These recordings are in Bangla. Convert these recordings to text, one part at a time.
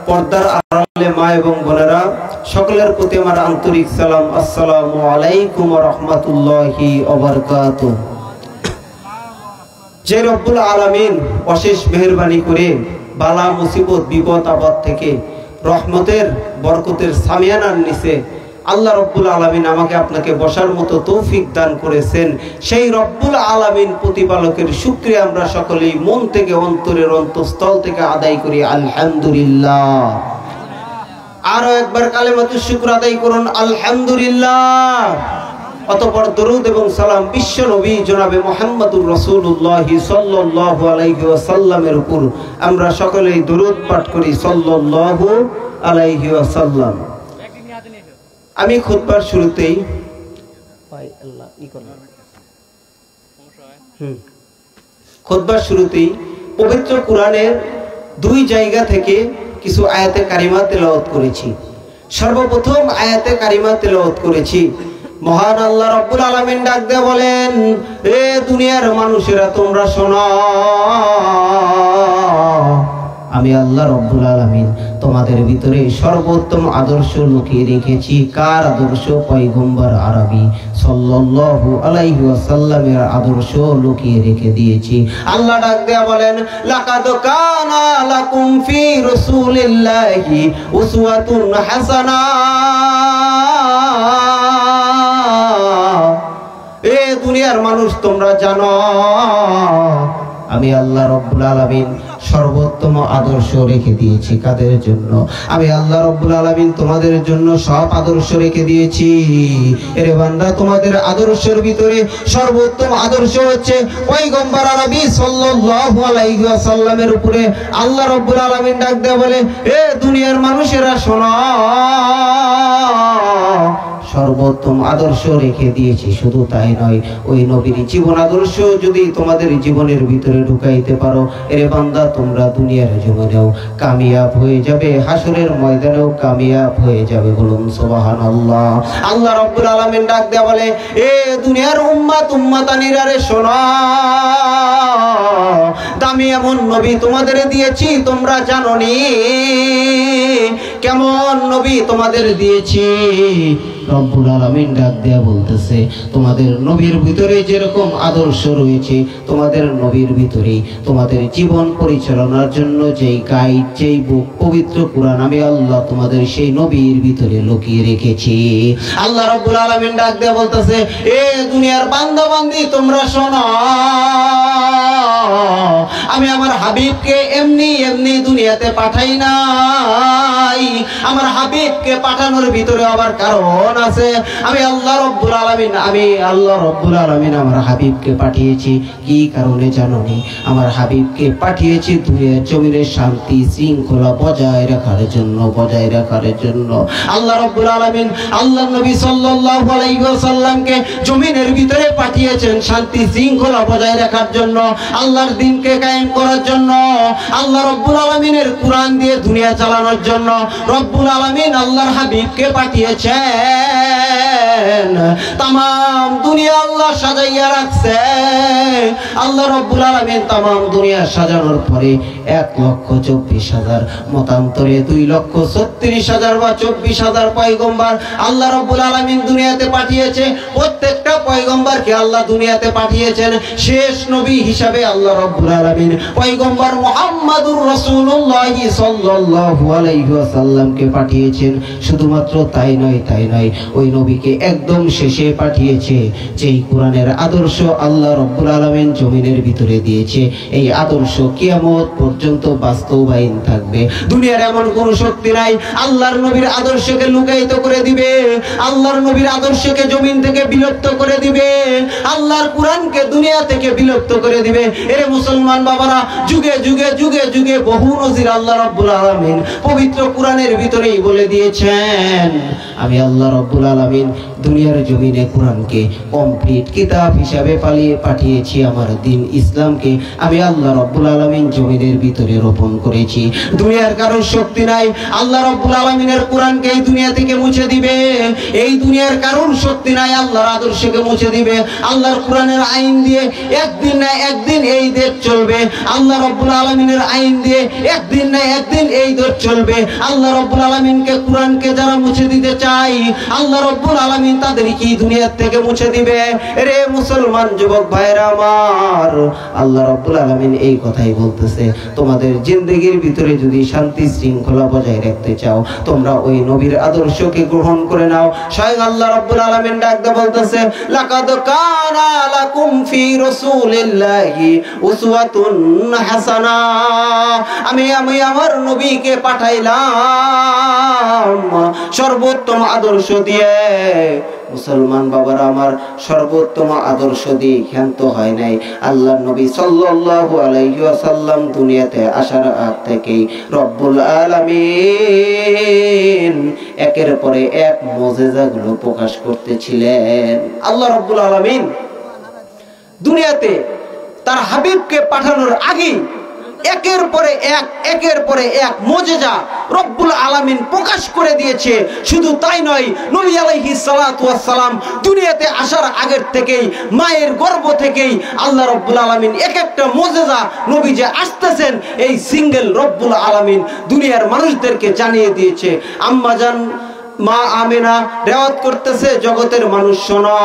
পর্দার আড়ালে মা এবং বোনেরা সকলের প্রতি আমার আন্তরিক সালাম। আসসালামু আলাইকুম ওয়া রাহমাতুল্লাহি ওয়া বারাকাতুহু। যে রব্বুল আলামিন অশেষ মেহেরবানি করে বালা মুসিবত বিপদ আপদ থেকে রহমতের বরকতের সামিয়ানার নিচে আল্লাহ রব্বুল আলামিন আমাকে আপনাকে বসার মতো তৌফিক দান করেছেন, সেই রব্বুল আলামিন প্রতিপালকের শুকরিয়া আমরা সকলেই মন থেকে অন্তরের অন্তঃস্থল থেকে আদায় করি আলহামদুলিল্লাহ। আরো একবার কালেমাতুশ শুকর আদায় করুন আলহামদুলিল্লাহ। অতঃপর দরুদ এবং সালাম বিশ্ব নবী জনাবে মুহাম্মদুর রাসূলুল্লাহ সাল্লাল্লাহু আলাইহি ওয়াসাল্লামের উপর আমরা সকলেই দরুদ পাঠ করি সাল্লাল্লাহু আলাইহি ওয়াসাল্লাম। আমি খুতবার শুরুতেই পবিত্র কোরআনের দুই জায়গা থেকে কিছু আয়াতে কারিমা তেলাওয়াত করেছি। সর্বপ্রথম আয়াতে কারিমা তেলাওয়াত করেছি, মহান আল্লাহ রব্বুল আলামিন ডাক দিয়ে বলেন, এ দুনিয়ার মানুষেরা তোমরা শোনো, আমি আল্লাহ রব্বুল আলামিন তোমাদের ভিতরে সর্বোত্তম আদর্শ লুকিয়ে রেখেছি। কার আদর্শ? পয়গম্বর আরবি সাল্লাল্লাহু আলাইহি ওয়াসাল্লামের আদর্শ লুকিয়ে রেখে দিয়েছি। আল্লাহ ডাক দেয়া বলেন, লাকাদ কানা লাকুম ফি রাসূলিল্লাহি উসওয়াতুন হাসানা। এ দুনিয়ার মানুষ তোমরা জানো, আমি আল্লাহ রব্বুল আলামিন সর্বোত্তম আদর্শ রেখে দিয়েছি। কাদের জন্য? আমি আল্লাহ রব্বুল আলামিন তোমাদের জন্য সব আদর্শ রেখে দিয়েছি। এরে বান্দা, তোমাদের আদর্শের ভিতরে সর্বোত্তম আদর্শ হচ্ছে পয়গম্বর আরবি সাল্লাল্লাহু আলাইহি ওয়াসাল্লামের উপরে আল্লাহ রব্বুল আলামিন ডাক দেয়া বলে, এ দুনিয়ার মানুষেরা শোনো, সর্বোত্তম আদর্শ রেখে দিয়েছি। শুধু তাই নয়, ওই নবীর জীবন আদর্শ যদি তোমাদের জীবনের ভিতরে ঢুকাইতে পারো, এরে বান্দা তোমরা দুনিয়ার জীবনেও কামিয়াব হয়ে যাবে, হাসরের ময়দানেও কামিয়াব হয়ে যাবে। বলুন সুবহানাল্লাহ। আল্লাহ রাব্বুল আলামিন ডাক দেয়া বলে, এ দুনিয়ার উম্মাত উম্মাতানিরা রে শোনো, দামি এমন নবী তোমাদের দিয়েছি তোমরা জানোনি। কেমন নবী তোমাদের দিয়েছি? রব্বুল আলামিন ডাক দেয়া বলতেছে, তোমাদের নবীর ভিতরে যেরকম আদর্শ রয়েছে, তোমাদের নবীর ভিতরে তোমাদের জীবন পরিচালনার জন্য যেই গাইড, যেই বুক পবিত্র কোরআন, আমি আল্লাহ তোমাদের সেই নবীর ভিতরে লুকিয়ে রেখেছি। আল্লাহ রব্বুল আলামিন ডাক দেয়া বলতেছে, এ দুনিয়ার বান্দা বান্দি তোমরা শোনো, আমি আমার হাবিবকে এমনি এমনি দুনিয়াতে পাঠাই নাই। আমার হাবিবকে পাঠানোর ভিতরে আবার কারণ আছে। আমি আল্লাহ রব্বুল আলামিন আমার হাবিবকে পাঠিয়েছি কি কারণে জানোনি? আমার হাবিবকে পাঠিয়েছি দুনিয়ার জমিনে শান্তি শৃঙ্খলা বজায় রাখার জন্য। আল্লাহ রব্বুল আলামিন আল্লাহ নবী সাল্লাল্লাহু আলাইহি ওয়াসাল্লামকে জমিনের ভিতরে পাঠিয়েছেন শান্তি শৃঙ্খলা বজায় রাখার জন্য, আল্লাহর দ্বীনকে কায়েম করার জন্য, আল্লাহ রব্বুল আলামিনের কোরআন দিয়ে দুনিয়া চালানোর জন্য রব্বুল আলামিন আল্লাহর হাবিবকে পাঠিয়েছেন। তামাম দুনিয়া আল্লাহ সাজাইয়া রাখছে। আল্লাহ রব্বুল আলামিন তামাম দুনিয়া সাজানোর পরে 1,24,000 মতান্তরে 2,36,000 বা 24,000 পয়গম্বর আল্লাহ রব্বুল আলামিন দুনিয়াতে পাঠিয়েছে। প্রত্যেকটা পয়গম্বরকে আল্লাহ দুনিয়াতে পাঠিয়েছেন শেষ নবী হিসাবে আল্লাহ রব্বুল আলামিন পয়গম্বর মুহাম্মদুর রাসূলুল্লাহ সাল্লাল্লাহু আলাইহি ওয়াসাল্লামকে পাঠিয়েছেন। শুধুমাত্র তাই নয়, ওই নবীকে একদম শেষে পাঠিয়েছে যেই কোরআনের আদর্শ আল্লাহ রব্বুল আলামিন জমিনের ভিতরে দিয়েছে। এই আদর্শ কিয়ামত পর্যন্ত বাস্তবায়ন থাকবে। দুনিয়ার এমন কোন শক্তি নাই আল্লাহর নবীর আদর্শকে লুকায়িত করে দিবে, আল্লাহর নবীর আদর্শকে জমিন থেকে বিলুপ্ত করে দিবে, আল্লাহর কোরআনকে দুনিয়া থেকে বিলুপ্ত করে দিবে। এর মুসলমান বাবারা, যুগে যুগে যুগে যুগে বহু নজির আল্লাহ রব্বুল আলামিন পবিত্র কোরআনের ভিতরেই বলে দিয়েছেন। আমি আল্লাহ রব্বুল আলামিন দুনিয়ার জমিনে কোরআনকে কমপ্লিট কিতাব হিসাবে পাঠিয়েছি। আমার দিন ইসলামকে আমি আল্লাহ রাব্বুল আলামিন জমিনের ভিতরে রোপণ করেছি। দুনিয়ার কারোর শক্তি নাই আল্লাহ রাব্বুল আলামিনের কোরআনকে এই দুনিয়া থেকে মুছে দিবে। এই দুনিয়ার কারোর শক্তি নাই আল্লাহর আদর্শকে মুছে দিবে। আল্লাহর কোরআনের আইন দিয়ে একদিন না একদিন এই দেশ চলবে। আল্লাহ রাব্বুল আলামিনের আইন দিয়ে একদিন না একদিন এই দেশ চলবে। আল্লাহ রাব্বুল আলামিনকে কোরআনকে যারা মুছে দিতে চায় আল্লাহ রাব্বুল আলামিন তাদেরকে দুনিয়া থেকে মুছে দিবে। রে মুসলমান যুবক ভাইরা আমার, আল্লাহ রাব্বুল আলামিন এই কথাই বলতেছে, তোমাদের জিন্দেগির ভিতরে যদি শান্তি শৃঙ্খলা বজায় রাখতে চাও তোমরা ওই নবীর আদর্শকে গ্রহণ করে নাও। স্বয়ং আল্লাহ রাব্বুল আলামিন ডাকতে বলতেছে, লাকাদ কানা লাকুম ফি রাসূলিল্লাহি উসওয়াতুন হাসানা। আমি আমার নবীকে পাঠাইলাম সর্বোত্তম আদর্শ দিয়ে। মুসলমান বাবারা আমার, সর্বোত্তম আদর্শ দিয়ে ক্ষান্ত হয় নাই। আল্লাহর নবী সাল্লাল্লাহু আলাইহি ওয়াসাল্লাম দুনিয়াতে আসার আগ থেকেই রব্বুল আলামিন একের পরে এক মুজিজাগুলো প্রকাশ করতেছিলেন। আল্লাহ রব্বুল আলামিন দুনিয়াতে তার হাবিবকে পাঠানোর আগেই একের পরে এক মুজিজা রব্বুল আলামিন প্রকাশ করে দিয়েছে। শুধু তাই নয়, নবী আলাইহিস সালাতু ওয়াস সালাম দুনিয়াতে আসার আগের থেকেই মায়ের গর্ভ থেকেই আল্লাহ রব্বুল আলামিন এক একটা মুজিজা নবী যে আসতেছেন এই সিঙ্গেল রব্বুল আলামিন দুনিয়ার মানুষদেরকে জানিয়ে দিয়েছে। আম্মা জান মা আমিনা রিওয়ায়াত করতেছে, জগতের মানুষ শোনো,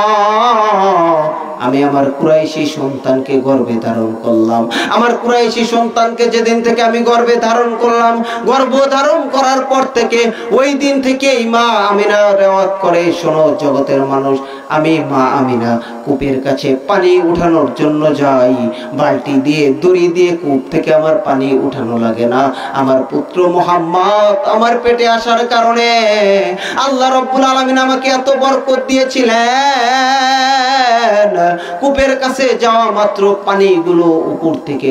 আমি আমার কুরাইশি সন্তানকে গর্ভে ধারণ করলাম। আমার কুরাইশি সন্তানকে যেদিন থেকে আমি গর্ভে ধারণ করলাম, গর্ভ ধারণ করার পর থেকে ওই দিন থেকেই মা আমিনা রিওয়ায়াত করে, শোনো জগতের মানুষ, আমি মা আমিনা কূপের কাছে পানি উঠানোর জন্য যাই, বালতি দিয়ে দড়ি দিয়ে কূপ থেকে আমার পানি উঠানো লাগে না। আমার পুত্র মুহাম্মদ আমার পেটে আসার কারণে আল্লাহ রাব্বুল আলামিন আমাকে এত বরকত দিয়েছিলেন, কূপের কাছে যাওয়া মাত্র পানিগুলো উপর থেকে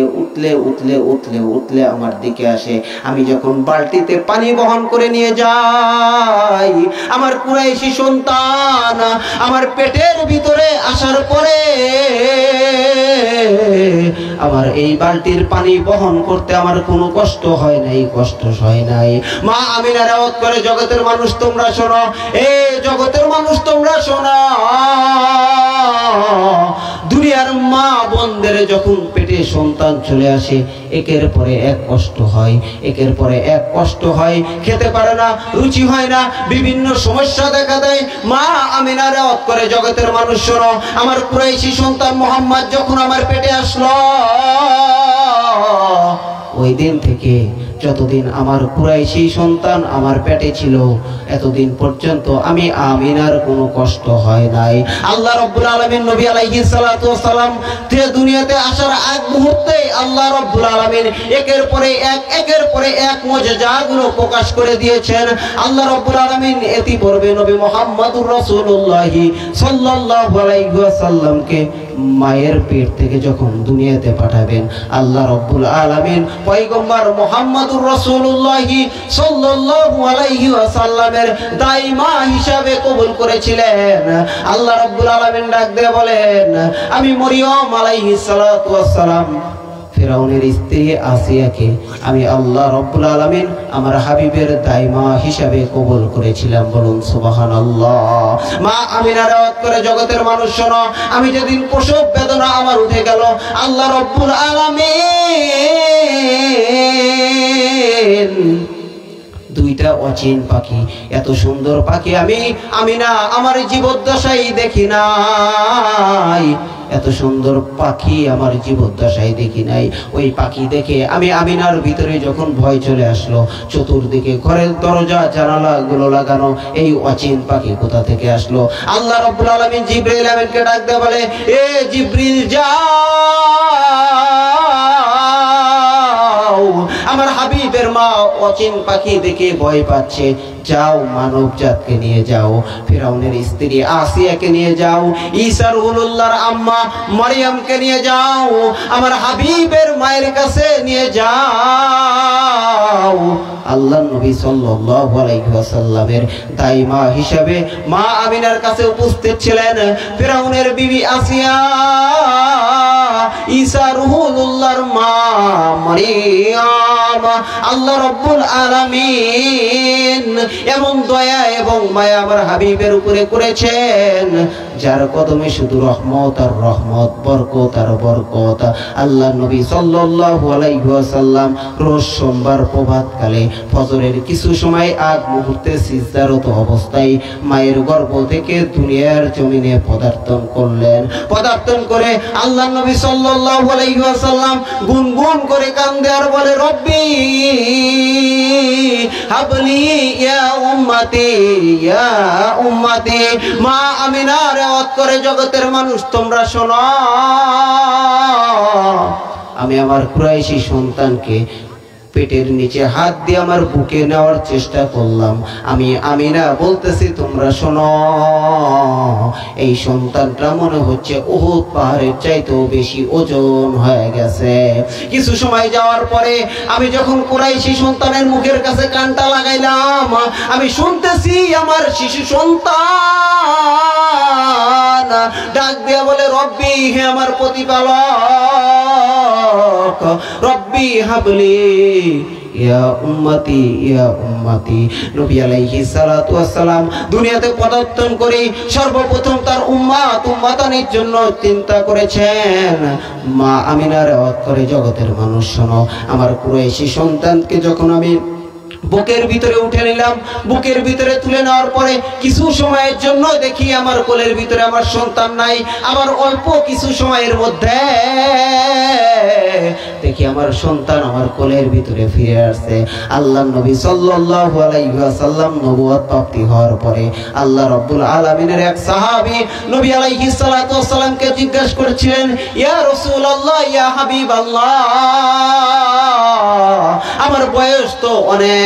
উতলে আমার দিকে আসে। আমি যখন বালতিতে পানি বহন করে নিয়ে যাই, আমার কুরাইশি সন্তান আমার পেটের ভিতরে আসার পরে আমার এই বালতির পানি বহন করতে আমার কোনো কষ্ট হয় নাই। মা আমিনা রিওয়ায়াত করে, জগতের মানুষ তোমরা শোনো, জগতের মানুষ তোমরা শোনো, দুনিয়ার মা বোনদের যখন পেটে সন্তান চলে আসে একের পরে এক কষ্ট হয়, খেতে পারে না, রুচি হয় না, বিভিন্ন সমস্যা দেখা দেয়। মা আমিনা রিওয়ায়াত করে, জগতের মানুষ শোনো, আমার কুরাইশি সন্তান মুহাম্মদ যখন আমার পেটে আসলো, ওই দিন থেকে যতদিন আমার কুরাইশি সন্তান আমার পেটে ছিল এতদিন পর্যন্ত আমি আমিনার কোনো কষ্ট হয় নাই। আল্লাহ রাব্বুল আলামিন নবী আলাইহিস সালাতু ওয়াস সালাম দুনিয়াতে আসার আগ মুহূর্তে আল্লাহ রাব্বুল আলামিন একের পরে এক মুজিজাগুলো প্রকাশ করে দিয়েছেন। আল্লাহ রাব্বুল আলামিন ইতিপূর্বে নবী মুহাম্মদুর রাসূলুল্লাহ সাল্লাল্লাহু আলাইহি ওয়াসাল্লামকে মায়ের পেট থেকে যখন দুনিয়াতে পাঠাবেন, আল্লাহ রাব্বুল আলামিন পয়গম্বর মুহাম্মদুর রাসূলুল্লাহ সাল্লাল্লাহু আলাইহি ওয়াসাল্লামের দাইমা হিসাবে কবুল করেছিলেন। আল্লাহ রাব্বুল আলামিন ডাক দিয়ে বলেন, আমি মরিয়ম আলাইহিস সালাতু ওয়াস সালাম ফিরাউনের স্ত্রী আসিয়াকে আমি আল্লাহ রাব্বুল আলামিন আমার হাবিবের দাইমা হিসাবে কবুল করেছিলাম। বলুন সুবহানাল্লাহ। মা আমিনা রিওয়ায়াত করে, জগতের মানুষ শোনো, আমি যেদিন প্রসব বেদনা আমার উঠে গেল, আল্লাহ রাব্বুল আলামিন দুইটা অচিন পাখি, এত সুন্দর পাখি আমি আমিনা আমার জীবদ্দশায় দেখি নাই, এত সুন্দর পাখি আমার জীবদ্দশায় দেখি নাই। ওই পাখি দেখে আমি আমিনার ভিতরে যখন ভয় চলে আসলো, চতুর্দিকে ঘরের দরজা জানালা গুলো লাগানো, এই অচিন পাখি কোথা থেকে আসলো? আল্লাহ রাব্বুল আলামিন জিবরিল আমিনকে ডাক দিয়ে বলে, এ জিবরিল যাও, আমার হাবিবের মা অচিন পাখি দেখে ভয় পাচ্ছে, যাও মানব জাতকে নিয়ে যাও, ফিরাউনের স্ত্রী আসিয়াকে নিয়ে যাও, ঈসা রুহুল্লাহর আম্মা মারিয়ামকে নিয়ে যাও, আমার হাবিবের মায়ের কাছে নিয়ে যাও। আল্লাহর নবী সাল্লাল্লাহু আলাইহি ওয়াসাল্লামের দাইমা হিসাবে মা আমিনার কাছে উপস্থিত ছিলেন ফিরাউনের বিবি আসিয়া, ঈসা রুহুল্লাহর মা মারিয়াম। আল্লাহ রাব্বুল আলামিন এমন দয়া এবং মায়া আমার হাবিবের উপরে করেছেন, যার কদমে শুধু রহমত আর রহমত, বরকত আর বরকত। আল্লাহ নবী সাল্লাল্লাহু আলাইহি ওয়াসাল্লাম রোজ সোমবার প্রভাতকালে ফজরের কিছু সময় আগ মুহূর্তে সিজদারত অবস্থায় মায়ের গর্ভ থেকে দুনিয়ার জমিনে পদার্পণ করলেন। পদার্পণ করে আল্লাহ নবী সাল্লাল্লাহু আলাইহি ওয়াসাল্লাম গুনগুন করে কান্দে আর বলে, রব্বি হাবলি ইয়া উম্মতি ইয়া উম্মতি। মা আমিনা রেওয়াত করে, জগতের মানুষ তোমরা শোনো, আমি আমার কুরাইশি সন্তানকে পেটের নিচে হাত দিয়ে আমার বুকে নেওয়ার চেষ্টা করলাম। আমি আমিনা বলতেছি তোমরা শোনো, এই সন্তানটা মনে হচ্ছে উহুদ পাহাড়ের চাইতেও বেশি ওজন হয়ে গেছে। কিছু সময় যাওয়ার পরে আমি যখন কুরাইশি সন্তানের মুখের কাছে কানটা লাগাইলাম, আমি শুনতেছি আমার শিশু সন্তান ডাক দিয়া বলে, রব্বি হে আমার প্রতিপালক, রব্বি হাবলি ইয়া উম্মতি ইয়া উম্মতি। নবী আলাইহিস সালাতু ওয়াস সালাম দুনিয়াতে পদার্পণ করে সর্বপ্রথম তার উম্মতানির জন্য চিন্তা করেছেন। মা আমিনার রেওয়াত করে, জগতের মানুষ শোনো, আমার কুরাইশি সন্তানকে যখন আমি বুকের ভিতরে উঠে নিলাম, বুকের ভিতরে তুলে নেওয়ার পরে কিছু সময়ের জন্য দেখি আমার কোলের ভিতরে আমার সন্তান নাই। আবার অল্প কিছু সময়ের মধ্যে দেখি আমার সন্তান আমার কোলের ভিতরে ফিরে আসছে। আল্লাহ নবী সাল্লাল্লাহু আলাইহি ওয়াসাল্লাম নবুয়ত প্রাপ্তি হওয়ার পরে আল্লাহ রাব্বুল আলামিনের এক সাহাবী নবী আলাইহিস সালাতু ওয়াস সালামকে জিজ্ঞাসা করেছিলেন, ইয়া রাসূলুল্লাহ ইয়া হাবিবাল্লাহ, আমার বয়স তো অনেক,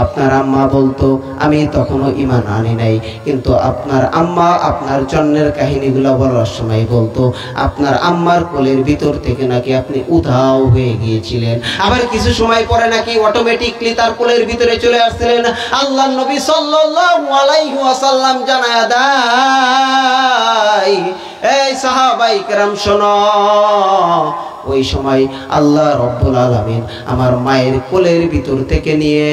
আপনার আম্মা বলতো, আমি তখনও ঈমান আনি নাই, কিন্তু আপনার আম্মা আপনার জন্মের কাহিনীগুলো বলার সময় বলতো আপনার আম্মার কোলের ভিতর থেকে নাকি আপনি উধাও হয়ে গিয়েছিলেন, আবার কিছু সময় পরে নাকি অটোমেটিকলি তার কোলের ভিতরে চলে আসছিলেন। আল্লাহর নবী সাল্লাল্লাহু আলাইহি ওয়াসাল্লাম জানায়া দেয়, এই সাহাবাই কেরাম শোনো, ওই সময় আল্লাহ রব্বুল আলামিন আমার মায়ের কোলের ভিতর থেকে নিয়ে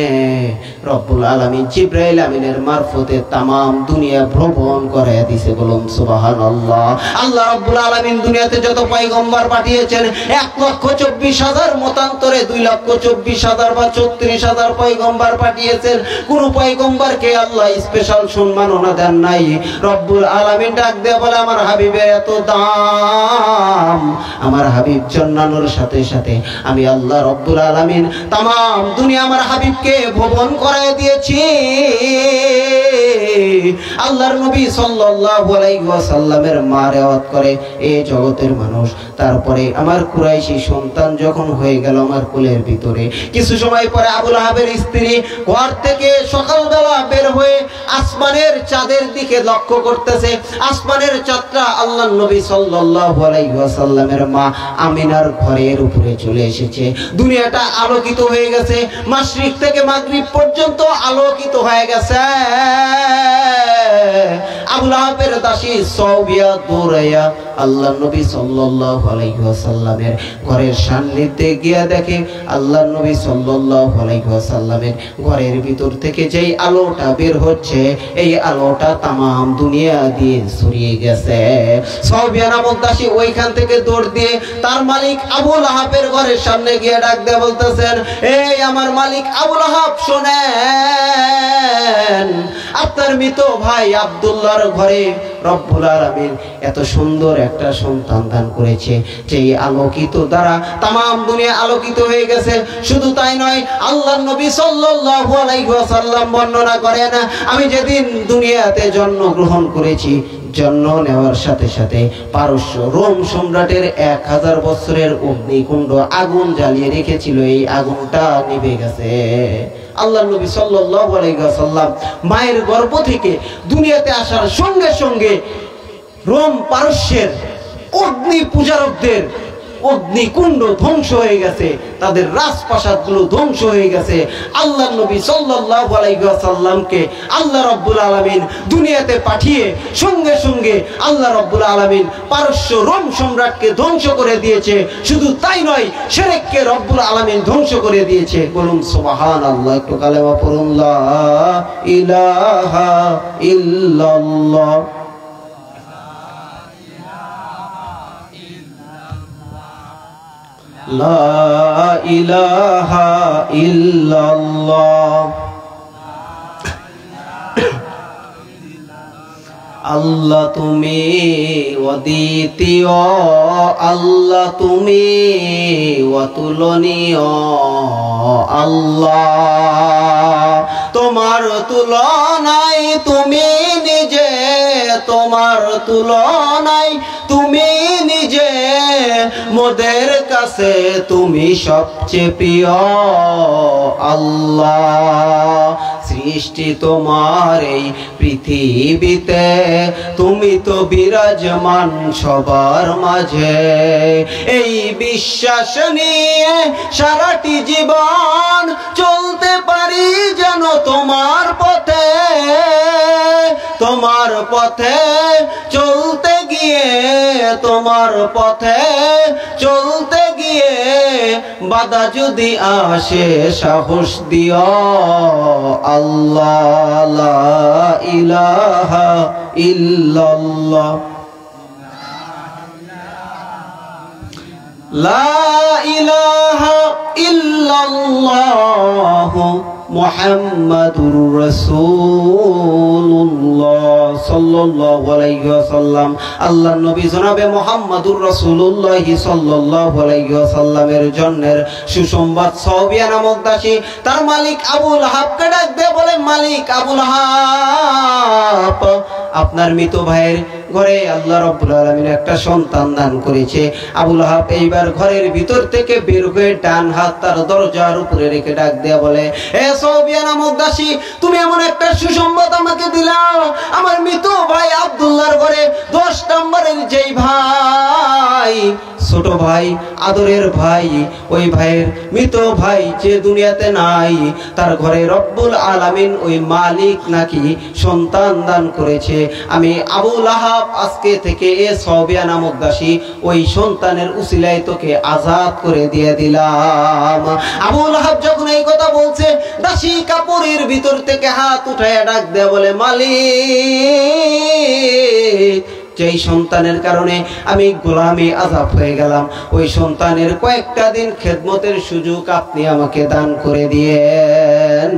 রব্বুল আলামিন জিবরাইল আমিনের মারফতে তামাম দুনিয়া ভ্রমণ করে দিয়েছে। বলুন সুবহানাল্লাহ। আল্লাহ রব্বুল আলামিন দুনিয়াতে যত পয়গম্বর পাঠিয়েছেন 1,24,000 মতান্তরে 2,24,000 বা 34,000 পয়গম্বর পাঠিয়েছেন। কোন পয়গম্বরকে আল্লাহ স্পেশাল সম্মাননা দেন নাই। রব্বুল আলামিন ডাক দিয়ে বলে, আমার হাবিবের এত দাম, আমার হাবিব জন্মানোর সাথে সাথে আমি আল্লাহ রব্বুল আলামিন তামাম দুনিয়া আমার হাবিবকে ভ্রমণ করায় দিয়েছি। আল্লাহর নবী সাল্লাল্লাহু আলাইহি ওয়াসাল্লামের মা রেওয়াত করে, এ জগতের মানুষ, তারপরে আমার কুরাইশি সন্তান যখন হয়ে গেল আমার কোলের ভিতরে, কিছু সময় পরে আবু লাহাবের স্ত্রী ঘর থেকে সকালবেলা বের হয়ে আসমানের চাঁদের দিকে লক্ষ্য করতেছে। আসমানের চাঁদটা আল্লাহর নবী সাল্লাল্লাহু আলাইহি ওয়াসাল্লামের মা আমিনার ঘরের উপরে চলে এসেছে। দুনিয়াটা আলোকিত হয়ে গেছে, মাশরিক থেকে মাগরিব পর্যন্ত আলোকিত হয়ে গেছে। আবু লাহাবের দাসী সাউবিয়া দৌড়াইয়া আল্লাহর নবী সাল্লাল্লাহু আলাইহি ওয়াসাল্লামের ঘরের সান্নিধ্যে গিয়া দেখে আল্লাহর নবী সাল্লাল্লাহু আলাইহি ওয়াসাল্লামের ঘরের ভিতর থেকে যেই আলোটা বের হচ্ছে, এই আলোটা তামাম দুনিয়া দিয়ে ছড়িয়ে গেছে। সাউবিয়া নামক দাসী ওইখান থেকে দৌড় দিয়ে তার মালিক আবু লাহাবের ঘরের সামনে গিয়ে ডাক দিয়ে বলতেছেন, এই আমার মালিক আবু লাহাব শোনেন, আপনার মৃত ভাই আব্দুল্লাহর ঘরে রব্বুল আলামিন এত সুন্দর একটা সন্তান দান করেছে, যেই আলোকিত দ্বারা তামাম দুনিয়া আলোকিত হয়ে গেছে। শুধু তাই নয়, আল্লাহর নবী সাল্লাল্লাহু আলাইহি ওয়াসাল্লাম বর্ণনা করেন, আমি যেদিন দুনিয়াতে জন্মগ্রহণ করেছি, জন্ম নেওয়ার সাথে সাথে পারস্য রোম সম্রাটের 1000 বছরের অগ্নিকুণ্ড আগুন জ্বালিয়ে রেখেছিল, এই আগুনটা নিভে গেছে। আল্লাহর নবী সাল্লাল্লাহু আলাইহি ওয়াসাল্লাম মায়ের গর্ভ থেকে দুনিয়াতে আসার সঙ্গে সঙ্গে রোম পারস্যের অগ্নি পূজারকদের অগ্নিকুণ্ড ধ্বংস হয়ে গেছে, তাদের রাজপ্রাসাদগুলো ধ্বংস হয়ে গেছে। আল্লাহর নবী সাল্লাল্লাহু আলাইহি ওয়াসাল্লামকে আল্লাহ রাব্বুল আলামিন দুনিয়াতে পাঠিয়ে সঙ্গে সঙ্গে আল্লাহ রাব্বুল আলামিন পারস্য রোম সম্রাটকে ধ্বংস করে দিয়েছে। শুধু তাই নয়, শিরককে রব্বুল আলামিন ধ্বংস করে দিয়েছে। বলুন সুবহানাল্লাহ। একটু কালেমা পড়ুন, লা ইলাহা ইল্লাল্লাহ। লা ইলাহা ইল্লাল্লাহ। আল্লাহ তুমি অদ্বিতীয়, আল্লাহ তুমি অতুলনীয়, আল্লাহ তোমার তুলনায় তুমি নিজে, তোমার তুলনায় তুমি নিজে, মোদের কাছে তুমি সবচেয়ে প্রিয় আল্লাহ। সৃষ্টি তোমার এই পৃথিবীতে, তুমি তো বিরাজমান সবার মাঝে। এই বিশ্বাস নিয়ে সারাটি জীবন চলতে পারি যেন তোমার পথে, তোমার পথে চলতে গিয়ে, তোমার পথে চলতে গিয়ে বাধা যদি আসে সাহস দিও আল্লাহ। লা ইলাহা ইল্লাল্লাহ। লা ইলাহা ইল্লাল্লাহ মুহাম্মাদুর রাসূলুল্লাহ সাল্লাল্লাহু আলাইহি ওয়াসাল্লাম। আল্লাহর নবী জনাবে মুহাম্মাদুর রাসূলুল্লাহ সাল্লাল্লাহু আলাইহি ওয়াসাল্লামের জন্মের সুসংবাদ সাওবিয়া নামক দাসী তার মালিক আবু লাহাবকে ডাক দিয়ে বলে, মালিক আবু লাহাব, আপনার মৃত ভাইয়ের ঘরে আল্লাহ রাব্বুল আলামিন একটা সন্তান দান করেছে। আবু লাহাব এইবার ঘরের ভিতর থেকে বের হয়ে ডান হাত তার দরজার উপরে রেখে ডাক দিয়ে বলে, হে সাওবিয়া নামক দাসী, তুমি এমন একটা সুসংবাদ আমাকে দিলাও, আমার মৃত ভাই আব্দুল্লাহর ঘরে 10 নম্বরের যেই ভাই, ছোট ভাই, আদরের ভাই, ওই ভাইয়ের মৃত ভাই যে দুনিয়াতে নাই, তার ঘরে রব্বুল আলামিন ওই মালিক নাকি সন্তান দান করেছে। আমি আবু লাহাব আজকে থেকে এ সাওবিয়া নামক দাসী ওই সন্তানের উসিলায় তোকে আজাদ করে দিয়ে দিলাম। আবু লাহাব যখন এই কথা বলছে, দাসী কাপড়ের ভিতর থেকে হাত উঠায় ডাক দেয়া বলে, মালিক, যেই সন্তানের কারণে আমি গোলামি আযাব হয়ে গেলাম, ওই সন্তানের কয়েকটা দিন খেদমতের সুযোগ আপনি আমাকে দান করে দিয়েন।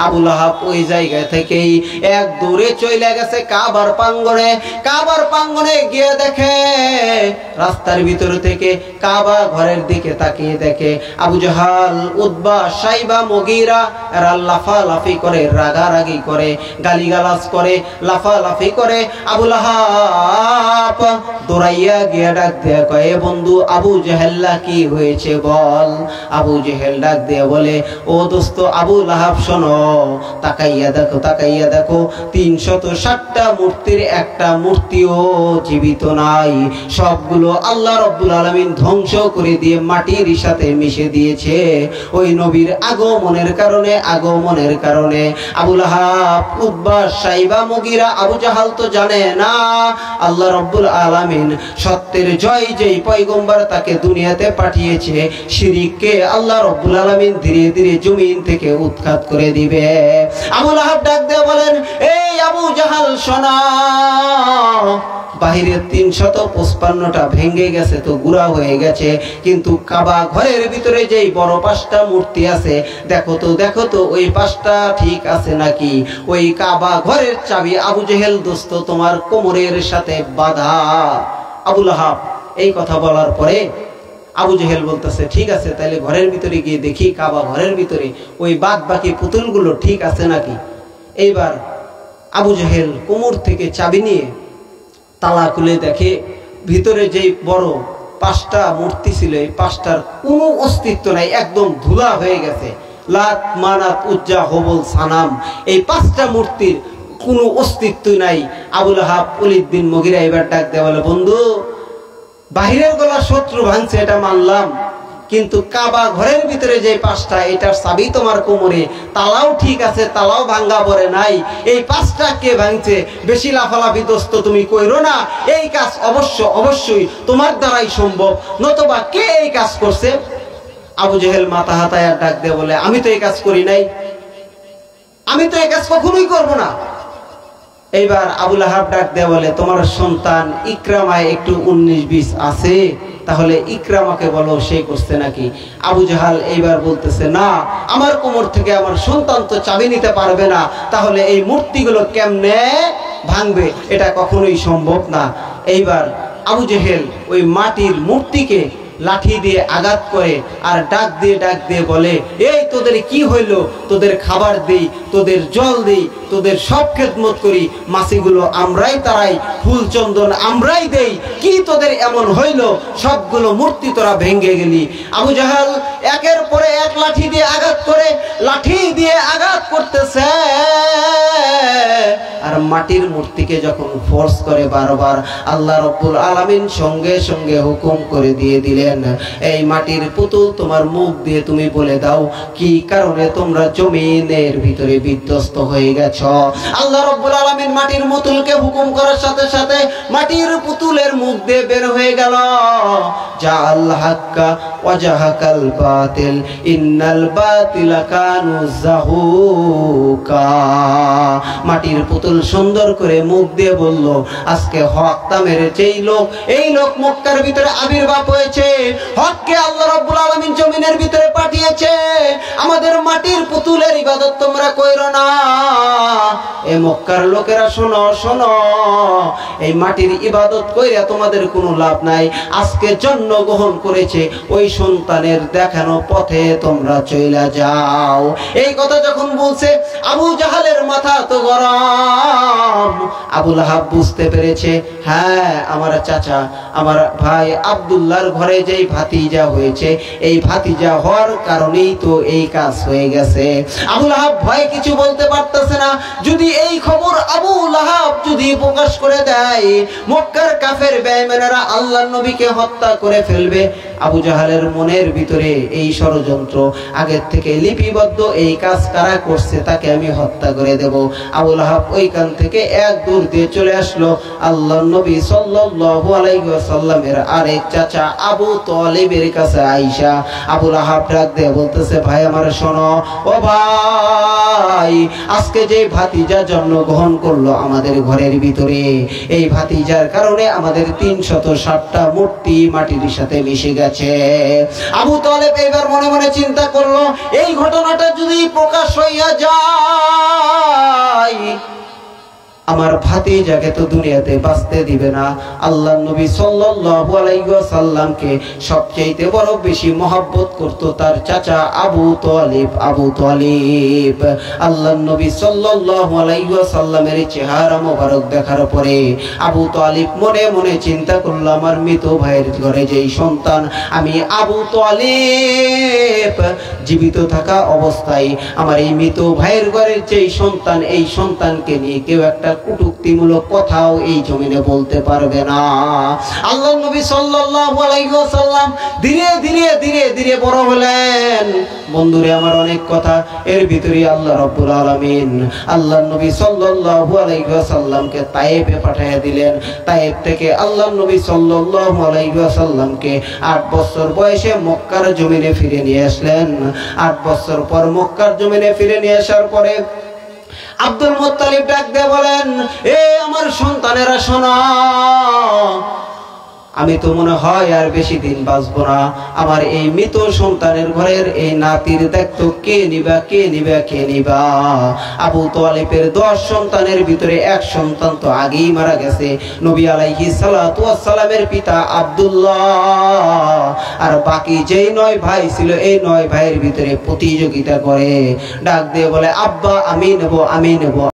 আবু লাহাব ওই জায়গা থেকেই এক দৌড়ে চলে গেছে কাবার প্রাঙ্গণে। কাবার প্রাঙ্গণে গিয়ে দেখে রাস্তার ভিতর থেকে কাবা ঘরের দিকে তাকিয়ে দেখে আবু জাহাল, উতবা, সাইবা, মুগীরা এরা লাফালাফি করে, রাগারাগি করে, গালিগালাজ করে, লাফালাফি করে। আবু লাহাব দৌড়াইয়া গিয়া ডাক দেয়া কয়, বন্ধু আবু জেহেল কি হয়েছে বল। আবু জেহেল ডাক দেয়া বলে, ও দোস্ত আবু লাহাব শোনো, তাকাইয়া দেখো, তাকাইয়া দেখো, 360টা মূর্তির একটা মূর্তিও জীবিত নাই, সবগুলো আল্লাহ রাব্বুল আলামিন ধ্বংস করে দিয়ে মাটির সাথে মিশে দিয়েছে ওই নবীর আগমনের কারণে, আগমনের কারণে। আবু লাহাব, উতবা, সাইবা, মুগীরা, আবু জাহাল তো জানে না আল্লাহ রাব্বুল আলামিন সত্যের জয় যেই পয়গম্বর তাকে দুনিয়াতে পাঠিয়েছে, শিরককে আল্লাহ রাব্বুল আলামিন ধীরে ধীরে জমিন থেকে উৎখাত করে দিবে। আবু লাহাব ডাক দিয়ে বলেন, এই আবু জাহাল শোনো, বাহিরের 355টা ভেঙে গেছে তো গুড়া হয়ে গেছে, কিন্তু কাবা ঘরের ভিতরে যেই বড় 5টা মূর্তি আছে, দেখো তো, দেখো তো ওই 5টা ঠিক আছে নাকি। ওই কাবা ঘরের চাবি আবু জেহেল দোস্ত তোমার কোমরের সাথে বাঁধা। আবু লাহাব এই কথা বলার পরে আবু জেহেল বলতেছে, ঠিক আছে, তাহলে ঘরের ভিতরে গিয়ে দেখি কাবা ঘরের ভিতরে ওই বাদ বাকি পুতুলগুলো ঠিক আছে নাকি। এইবার আবু জেহেল কোমর থেকে চাবি নিয়ে তালা খুলে দেখে ভিতরে যেই বড় 5টা মূর্তি ছিল, এই 5টার কোনো অস্তিত্ব নাই, একদম ধুলা হয়ে গেছে। লাত, মানাত, উজ্জা, হবল, সানাম, এই 5টা মূর্তির কোনো অস্তিত্ব নাই। আবু লাহাব, ওলীদ বিন মুগীরা এবার ডাক দেয়া বলে, বন্ধু বাহিরের গলা শত্রু ভাঙছে এটা মানলাম, কিন্তু কাবা ঘরের ভিতরে যে 5টা, এটার চাবি তোমার কোমরে, তালাও ঠিক আছে, তালাও ভাঙ্গা পড়ে নাই, এই 5টা কে ভাঙছে? বেশি লাফালাফি দোস্ত তুমি কইরো না, এই কাজ অবশ্যই তোমার দ্বারাই সম্ভব, নতুবা কে এই কাজ করছে? আবু জেহেল মাথা হাতায় ডাক দিয়ে বলে, আমি তো এই কাজ করি নাই, আমি তো এই কাজ কখনোই করব না। এইবার আবু লাহাব ডাক দিয়ে বলে, তোমার সন্তান ইকরামায় একটু 19-20 আছে, তাহলে ইকরামাকে বলো, সে করছে নাকি? আবু জাহাল এইবার বলতেছে, না, আমার কোমর থেকে আমার সন্তান তো চাবি নিতে পারবে না, তাহলে এই মূর্তিগুলো কেমনে ভাঙবে? এটা কখনোই সম্ভব না। এইবার আবু জেহেল ওই মাটির মূর্তিকে লাঠি দিয়ে আঘাত করে আর ডাক দিয়ে বলে, এই তোদের কি হইল? তোদের খাবার দেই, তোদের জল দেই, তোদের সব খেদমত করি, মাছিগুলো আমরাই তারাই, ফুল চন্দন আমরাই দেই, কি তোদের এমন হইল? সবগুলো মূর্তি তোরা ভেঙে গেলি। আবু জাহাল একের পরে এক লাঠি দিয়ে আঘাত করে, লাঠি দিয়ে আঘাত করতেছে, আর মাটির মূর্তিকে যখন ফোর্স করে বারবার, আল্লাহ রাব্বুল আলামিন সঙ্গে সঙ্গে হুকুম করে দিয়ে দিলেন, এই মাটির পুতুল তোমার মুখ দিয়ে তুমি বলে দাও কি কারণে তোমরা জমিনের ভিতরে বিধ্বস্ত হয়ে গেছো। আল্লাহ রাব্বুল আলামিন মাটির পুতুলকে হুকুম করার সাথে সাথে মাটির পুতুলের মুখ দিয়ে বের হয়ে গেল, জাআল হাক্কা ওয়া জাহাকাল বাতিল ইন্নাল বাতিলা কানু যাহুকা। মাটির পুতুল সুন্দর করে মুখ দিয়ে বলল, আজকে হক তামের যেই লোক, এই লোক মক্কার ভিতরে আবির্ভাব হয়েছে, হককে আল্লাহ রাব্বুল আলামিন জমিনের ভিতরে পাঠিয়েছে, আমাদের মাটির পুতুলের ইবাদত তোমরা কইরো না। এই মক্কার লোকেরা শোনো শোনো, এই মাটির ইবাদত কইরা তোমাদের কোনো লাভ নাই, আজকে জন্মগ্রহণ করেছে ওই সন্তানের দেখানো পথে তোমরা চইলা যাও। এই কথা যখন বলছে, আবু জাহালের মাথা তো গরম। আবু লাহাব বুঝতে পেরেছে, হ্যাঁ, আমার চাচা, আমার ভাই আব্দুল্লাহর ঘরে যেই ভাতিজা হয়েছে, এই ভাতিজা হওয়ার কারণেই তো এই কাজ হয়ে গেছে। আবু লাহাব ভয়ে কিছু বলতে পারতেছে না, যদি এই খবর আবু লাহাব যদি প্রকাশ করে দেয়, মক্কার কাফের বেঈমানেরা আল্লাহর নবীকে হত্যা করে ফেলবে। আবু জাহালের মনের ভিতরে এই ষড়যন্ত্র আগের থেকে লিপিবদ্ধ, এই কাজ কারা করছে তাকে আমি হত্যা করে দেব। আবু লাহাব ওইখান থেকে এক দূর দিয়ে চলে আসলো আল্লাহর নবী সাল্লাল্লাহু আলাইহি ওয়াসাল্লামের আরেক চাচা আবু তালিবের কাছে আইসা আবু লাহাব ডাক দিয়ে বলতেছে, ভাই আমার শোনো, ও ভাই, আজকে যে ভাতিজা জন্মগ্রহণ করলো আমাদের ঘরের ভিতরে, এই ভাতিজার কারণে আমাদের 360টা মূর্তি মাটির সাথে মিশে গেছে। আবু তালেব এবার মনে মনে চিন্তা করলো, এই ঘটনাটা যদি প্রকাশ হইয়া যায়, আমার ভাতিজাকে তো দুনিয়াতে বাঁচতে দিবে না। আল্লাহর নবী সাল্লাল্লাহু আলাইহি ওয়াসাল্লামকে সবচেয়ে বড় বেশি মহব্বত করত তার চাচা আবু তালিব। আবু তালিব আল্লাহর নবী সাল্লাল্লাহু আলাইহি ওয়াসাল্লামের চেহারা মোবারক দেখার পরে আবু তালিব মনে মনে চিন্তা করল, আমার মৃত ভাইয়ের ঘরে যেই সন্তান, আমি আবু তালিব জীবিত থাকা অবস্থায় আমার এই মৃত ভাইয়ের ঘরের যেই সন্তান, এই সন্তানকে নিয়ে কেউ একটা কটূক্তিমূলক কথাও এই জমিনে বলতে পারবে না। আল্লাহর নবী সাল্লাল্লাহু আলাইহি ওয়াসাল্লাম ধীরে ধীরে ধীরে ধীরে বড় হলেন। বন্ধুরে আমার, অনেক কথা, এর ভিতরে আল্লাহ রাব্বুল আলামিন আল্লাহর নবী সাল্লাল্লাহু আলাইহি ওয়াসাল্লামকে তায়েফে পাঠিয়ে দিলেন। তায়েফ থেকে আল্লাহর নবী সাল্লাল্লাহু আলাইহি ওয়াসাল্লামকে 8 বছর বয়সে মক্কার জমিনে ফিরে নিয়ে আসলেন। 8 বছর পর মক্কার জমিনে ফিরে নিয়ে আসার পরে আব্দুল মুত্তালিব ডাক দিয়ে বলেন, এ আমার সন্তানেরা শোনো, আমি তো মনে হয় আর বেশি দিন বাঁচবো না। আমার এই মৃত সন্তানের ঘরের এই নাতির দেখতো কে নিবা কে নিবা কে নিবা। আবু তালিবের 10 সন্তানের ভিতরে 1 সন্তান তো আগেই মারা গেছে, নবী আলাইহিস সালাতু ওয়াস সালামের পিতা আব্দুল্লাহ। আর বাকি যেই 9 ভাই ছিল, এই 9 ভাইয়ের ভিতরে প্রতিযোগিতা করে ডাক দিয়ে বলে, আব্বা আমি নেব আমি নেব।